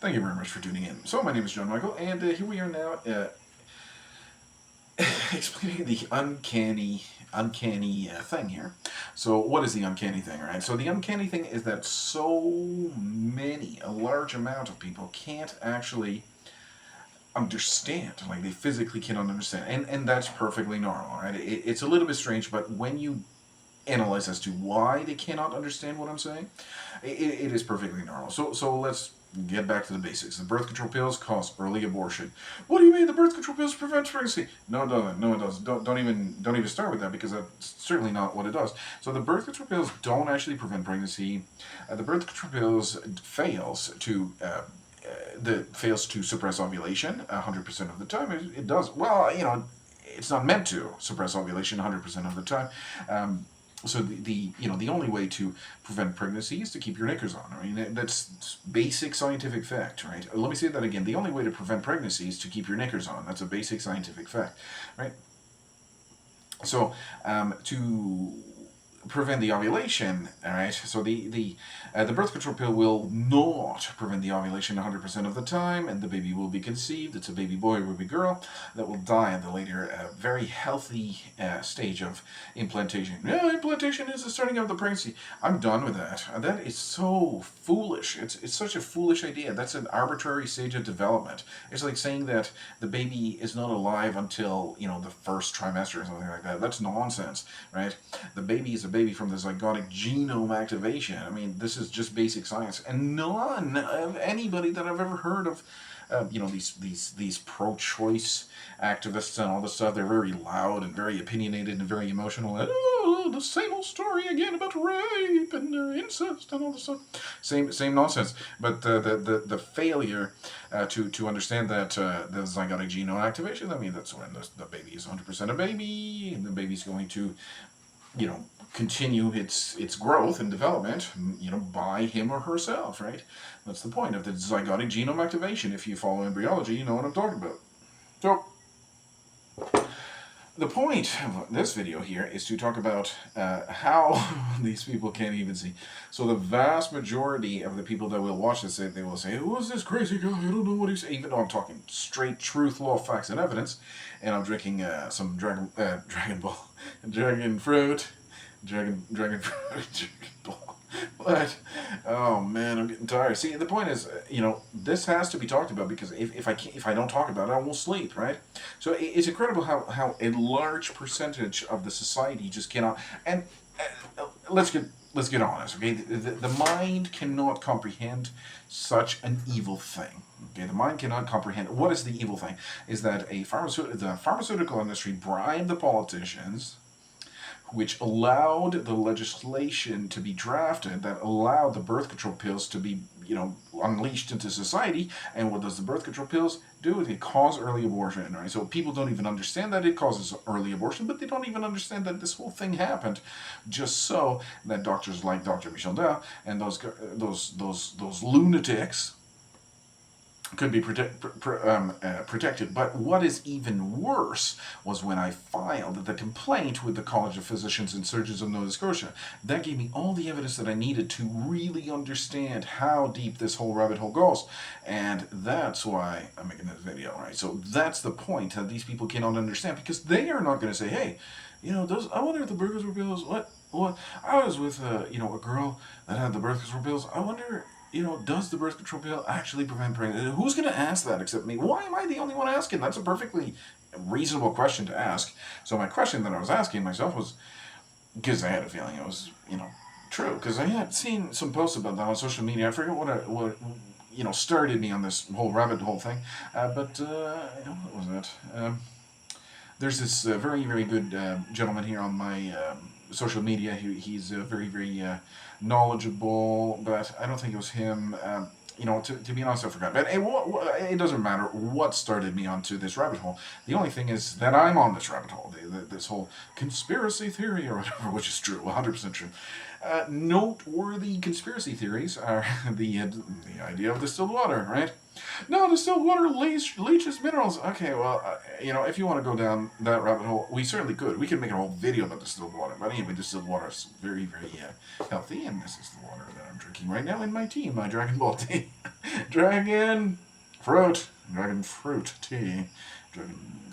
Thank you very much for tuning in. So, my name is John Michael, and here we are now explaining the uncanny thing here. So, what is the uncanny thing, right? So, the uncanny thing is that a large amount of people can't actually understand. Like, they physically cannot understand. And that's perfectly normal, right? It's a little bit strange, but when you analyze as to why they cannot understand what I'm saying, it is perfectly normal. So let's get back to the basics. The birth control pills cause early abortion. What do you mean the birth control pills prevent pregnancy? No, it doesn't. No, it doesn't. Don't even start with that, because that's certainly not what it does. So the birth control pills don't actually prevent pregnancy. The birth control pills fails to suppress ovulation 100% of the time. It does. Well, it's not meant to suppress ovulation 100% of the time. So the only way to prevent pregnancy is to keep your knickers on. I mean, that's basic scientific fact, right? Let me say that again. The only way to prevent pregnancy is to keep your knickers on. That's a basic scientific fact, right? So to prevent the ovulation, all right. So the birth control pill will not prevent the ovulation 100% of the time, and the baby will be conceived. It's a baby boy or baby girl that will die at the later, very healthy stage of implantation. Yeah, implantation is the starting of the pregnancy. I'm done with that. That is so foolish. It's such a foolish idea. That's an arbitrary stage of development. It's like saying that the baby is not alive until the first trimester or something like that. That's nonsense, right? The baby is a baby from the zygotic genome activation. I mean, this is just basic science, and none of anybody that I've ever heard of, these pro-choice activists and all this stuff. They're very loud and very opinionated and very emotional. And, oh, the same old story again about rape and incest and all this stuff. Same nonsense. But the failure to understand that the zygotic genome activation. I mean, that's when the baby is 100% a baby, and the baby's going to continue its growth and development, by him or herself, right? That's the point of the zygotic genome activation. If you follow embryology, you know what I'm talking about. So, the point of this video here is to talk about how these people can't even see. So the vast majority of the people that will watch this, they will say, "Who is this crazy guy? I don't know what he's saying." Even though I'm talking straight truth, law, facts, and evidence, and I'm drinking some Dragon Ball, Dragon Fruit, Dragon Fruit, Dragon Ball. But oh man, I'm getting tired. See, the point is, this has to be talked about, because if I don't talk about it, I won't sleep, right? So it's incredible how a large percentage of the society just cannot. And let's get honest, okay? The mind cannot comprehend such an evil thing. Okay, the mind cannot comprehend. What is the evil thing? Is that the pharmaceutical industry bribed the politicians, which allowed the legislation to be drafted that allowed the birth control pills to be, unleashed into society. And what does the birth control pills do? They cause early abortion, right? So people don't even understand that it causes early abortion, but they don't even understand that this whole thing happened just so that doctors like Dr. Michel Dell and those lunatics could be protected. But what is even worse was when I filed the complaint with the College of Physicians and Surgeons of Nova Scotia. That gave me all the evidence that I needed to really understand how deep this whole rabbit hole goes. And that's why I'm making this video, right? So that's the point that these people cannot understand, because they are not going to say, hey, I wonder if the birth control pills, what, I was with, a girl that had the birth control pills. I wonder, does the birth control pill actually prevent pregnancy? Who's going to ask that except me? Why am I the only one asking? That's a perfectly reasonable question to ask. So my question that I was asking myself was, because I had a feeling it was, true. Because I had seen some posts about that on social media. I forget what started me on this whole rabbit hole thing. But what was that? There's this very, very good gentleman here on my social media. He's very, very knowledgeable, but I don't think it was him. To be honest, I forgot. But it doesn't matter what started me onto this rabbit hole. The only thing is that I'm on this rabbit hole, this whole conspiracy theory or whatever, which is true, 100% true. Noteworthy conspiracy theories are the idea of distilled water, right? No, distilled water leaches minerals. Okay, well, if you want to go down that rabbit hole, we certainly could. We could make a whole video about distilled water. But anyway, distilled water is very, very healthy, and this is the water that I'm drinking right now in my tea, my Dragon Ball tea. Dragon fruit. Dragon fruit tea.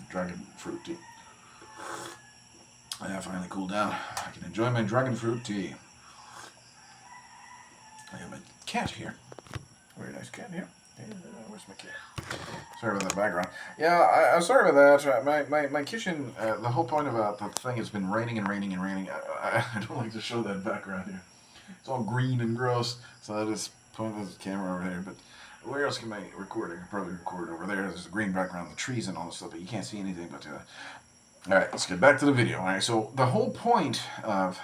Dragon fruit tea. I finally cooled down. I can enjoy my dragon fruit tea. I have my cat here. Very nice cat here. Where's my cat? Sorry about that background. Yeah, I'm sorry about that. My kitchen, the whole point about the thing has been raining and raining and raining. I don't like to show that background here. It's all green and gross, so I just point the camera over there. But where else can I record? I can probably record over there. There's a green background, the trees and all this stuff, but you can't see anything but... Alright, let's get back to the video. Alright, so the whole point of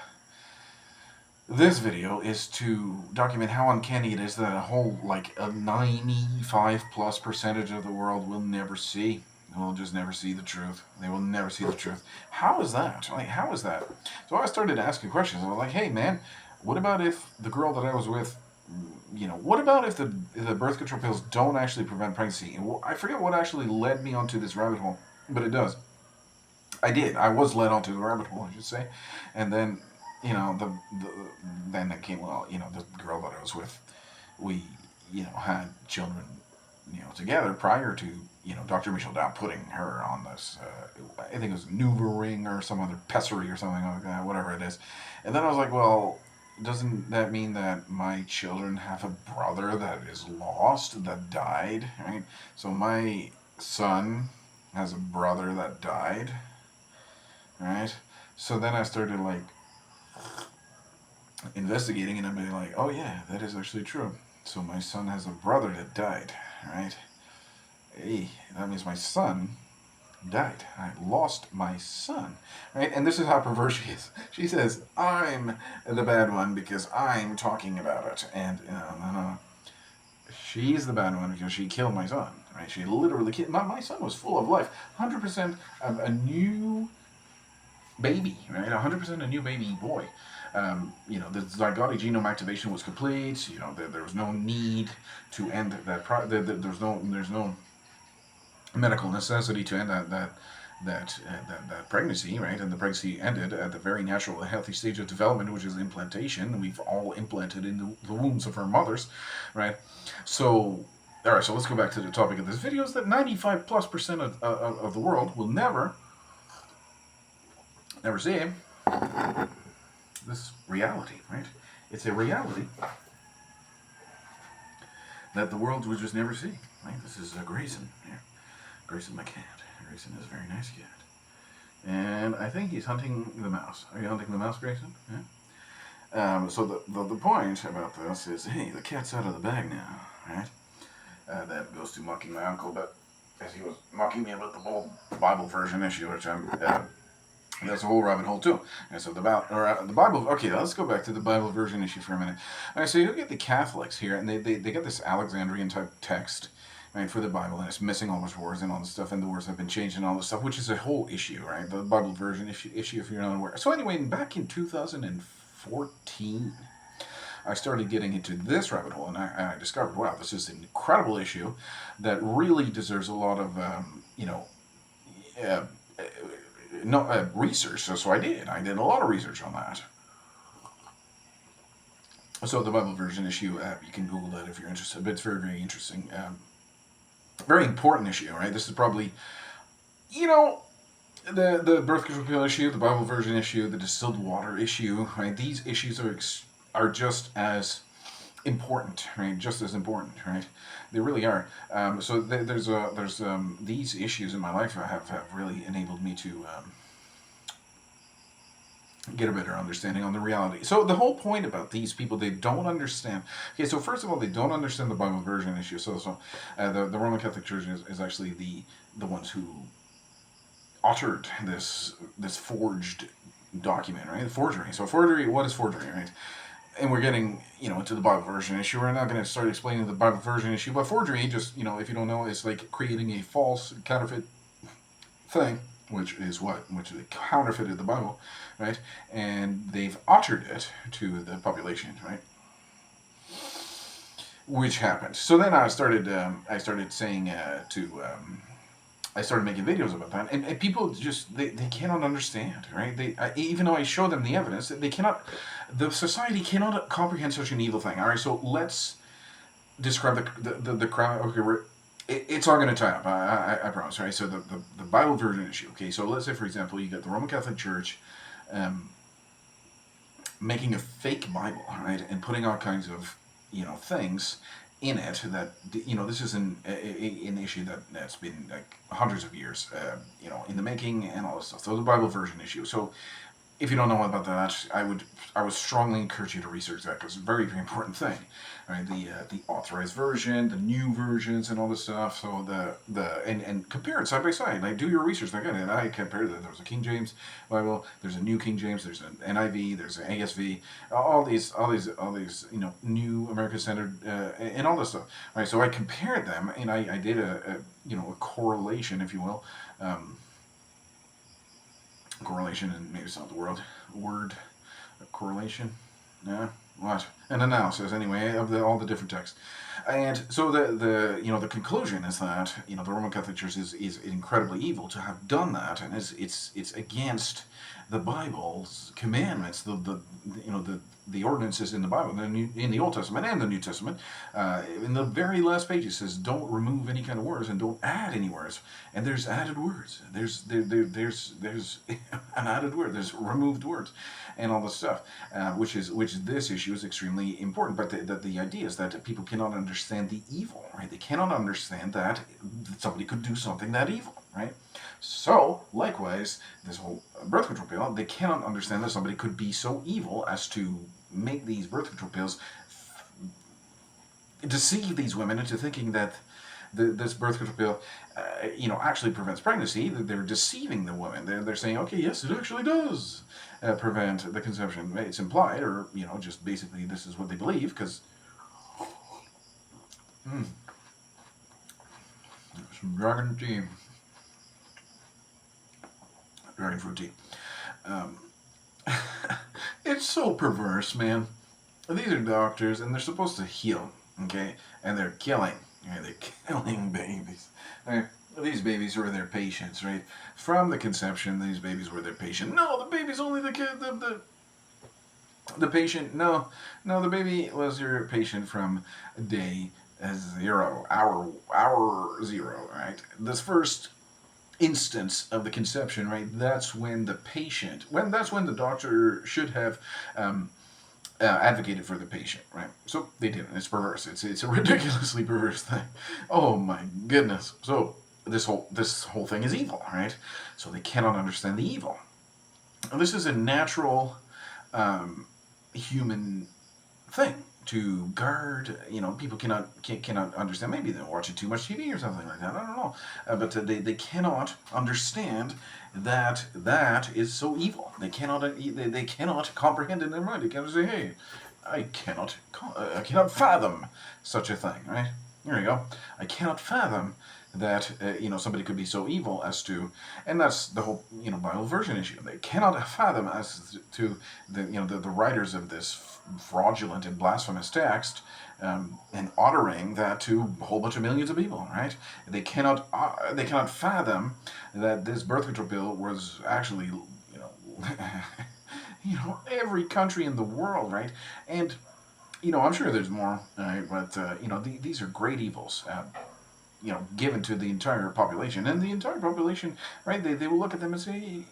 this video is to document how uncanny it is that a whole, like, a 95+% of the world will never see. They will just never see the truth. They will never see the truth. How is that? Like, how is that? So I started asking questions. I was like, hey, man, what about if the girl that I was with, you know, what about if the birth control pills don't actually prevent pregnancy? I forget what actually led me onto this rabbit hole, but it does. I was led onto the rabbit hole, I should say. And then, you know, then it came, well, you know, the girl that I was with, we, you know, had children, you know, together prior to, you know, Dr. Michelle Dow putting her on this, I think it was NuvaRing or some other pessary or something like that, whatever it is. And then I was like, well, doesn't that mean that my children have a brother that is lost, that died, right? So my son has a brother that died, right? So then I started, like, investigating, and I'm like, oh yeah, that is actually true. So my son has a brother that died, right? Hey, that means my son died. I lost my son, right? And this is how perverse she is. She says, I'm the bad one because I'm talking about it. And, no. She's the bad one because she killed my son, right? She literally killed... My son was full of life. 100% a new baby, right? 100% a new baby boy. You know, the zygotic genome activation was complete. You know, there was no need to end that. There's no medical necessity to end that pregnancy, right? And the pregnancy ended at the very natural, healthy stage of development, which is implantation. We've all implanted in the wombs of our mothers, right? So, all right. So let's go back to the topic of this video: is that 95+% of the world will never see this reality, right? It's a reality that the world would just never see, right? This is Grayson here. Grayson my cat. Grayson is a very nice cat. And I think he's hunting the mouse. Are you hunting the mouse, Grayson? Yeah. So the point about this is, hey, the cat's out of the bag now, right? That goes to mocking my uncle, but as he was mocking me about the whole Bible version issue, which I'm... that's a whole rabbit hole too. And so the Bible. Okay, let's go back to the Bible version issue for a minute. All right, so you look at the Catholics here, and they got this Alexandrian type text, right, for the Bible, and it's missing all those words and all this stuff, and the words have been changed and all this stuff, which is a whole issue, right? The Bible version issue if you're not aware. So anyway, back in 2014. I started getting into this rabbit hole, and I discovered, wow, this is an incredible issue that really deserves a lot of, research. So I did a lot of research on that. So the Bible version issue, you can Google that if you're interested, but it's very, very interesting. Very important issue, right? This is probably, you know, the birth control pill issue, the Bible version issue, the distilled water issue, right? These issues are just as important, right? Just as important, right? They really are. So there's these issues in my life have really enabled me to get a better understanding on the reality. So the whole point about these people, they don't understand. Okay, so first of all, they don't understand the Bible version issue. So the Roman Catholic Church is actually the ones who uttered this forged document, right? Forgery. So forgery, what is forgery, right? And we're getting, you know, into the Bible version issue. We're not going to start explaining the Bible version issue, but forgery, just, you know, if you don't know, it's like creating a false counterfeit thing, which they counterfeited the Bible, right? And they've uttered it to the population, right? Which happened. So then I started saying I started making videos about that, and people just, they cannot understand, right? Even though I show them the evidence, the society cannot comprehend such an evil thing. All right, so let's describe the crowd. Okay, it's all going to tie up. I promise. Right. So the Bible version issue. Okay. So let's say, for example, you got the Roman Catholic Church, um, making a fake Bible, right, and putting all kinds of things in it that this is an issue that's been like hundreds of years in the making and all this stuff. So the Bible version issue. So if you don't know about that, I would strongly encourage you to research that because it's a very very important thing, right? The authorized version, the new versions, and all this stuff. So and compare it side by side. Like do your research. Like I compared that. There was a King James Bible. There's a New King James. There's an NIV. There's an ASV. All these New American Standard and all this stuff. Right. So I compared them and I did a correlation, if you will. Correlation, and maybe it's not the word correlation. Yeah, what an analysis anyway of all the different texts, and so the conclusion is that the Roman Catholic Church is incredibly evil to have done that, and it's against the Bible's commandments, the ordinances in the Bible, in the Old Testament and the New Testament. In the very last page, it says, "Don't remove any kind of words and don't add any words." And there's added words. There's an added word. There's removed words, and all this stuff, which this issue is extremely important. But the idea is that people cannot understand the evil, right? They cannot understand that somebody could do something that evil, right? So, likewise, this whole birth control pill, they cannot understand that somebody could be so evil as to make these birth control pills deceive these women into thinking that this birth control pill, actually prevents pregnancy. That they're deceiving the woman. They're saying, okay, yes, it actually does prevent the conception. It's implied, or just basically this is what they believe. Because some dragon tea. Dragon fruit tea. It's so perverse, man. These are doctors, and they're supposed to heal, okay? And they're killing. Right? They're killing babies. These babies were their patients, right? From the conception, these babies were their patient. No, the baby's only the kid, the patient. No, the baby was your patient from day 0, hour 0, right? This first instance of the conception, right? That's when the patient, that's when the doctor should have advocated for the patient, right? So they didn't. It's perverse. It's a ridiculously perverse thing. Oh my goodness. So this whole thing is evil, right? So they cannot understand the evil. And this is a natural human thing to guard. People cannot understand. Maybe they're watching too much TV or something like that. I don't know, but they cannot understand that is so evil. They cannot comprehend in their mind. They cannot say, "Hey, I cannot fathom such a thing." Right? There you go. I cannot fathom that somebody could be so evil as to, and that's the whole Bible version issue. They cannot fathom as to the writers of this fraudulent and blasphemous text, and uttering that to a whole bunch of millions of people. Right? They cannot fathom that this birth control pill was actually every country in the world, right? And I'm sure there's more, right? But these are great evils. Given to the entire population, and the entire population, right? They will look at them and say,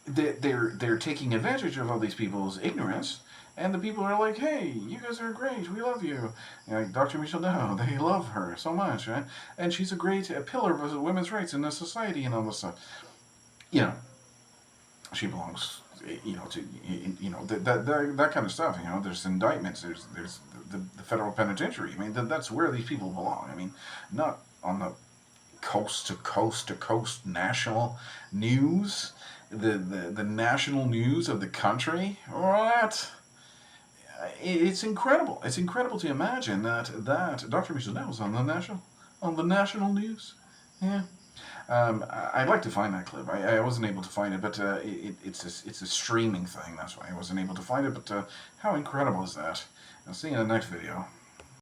they're taking advantage of all these people's ignorance, and the people are like, hey, you guys are great, we love you. Like Dr. Michelle Dow, they love her so much, right? And she's a great pillar of women's rights in the society and all this stuff. She belongs, to that kind of stuff. There's indictments. There's the federal penitentiary. I mean, that's where these people belong. I mean, not on the coast to coast to coast national news, the national news of the country. What? It's incredible. It's incredible to imagine that Dr. Michelle Dow was on the national news. Yeah. I'd like to find that clip. I wasn't able to find it, but it's a streaming thing. That's why I wasn't able to find it. But how incredible is that? I'll see you in the next video.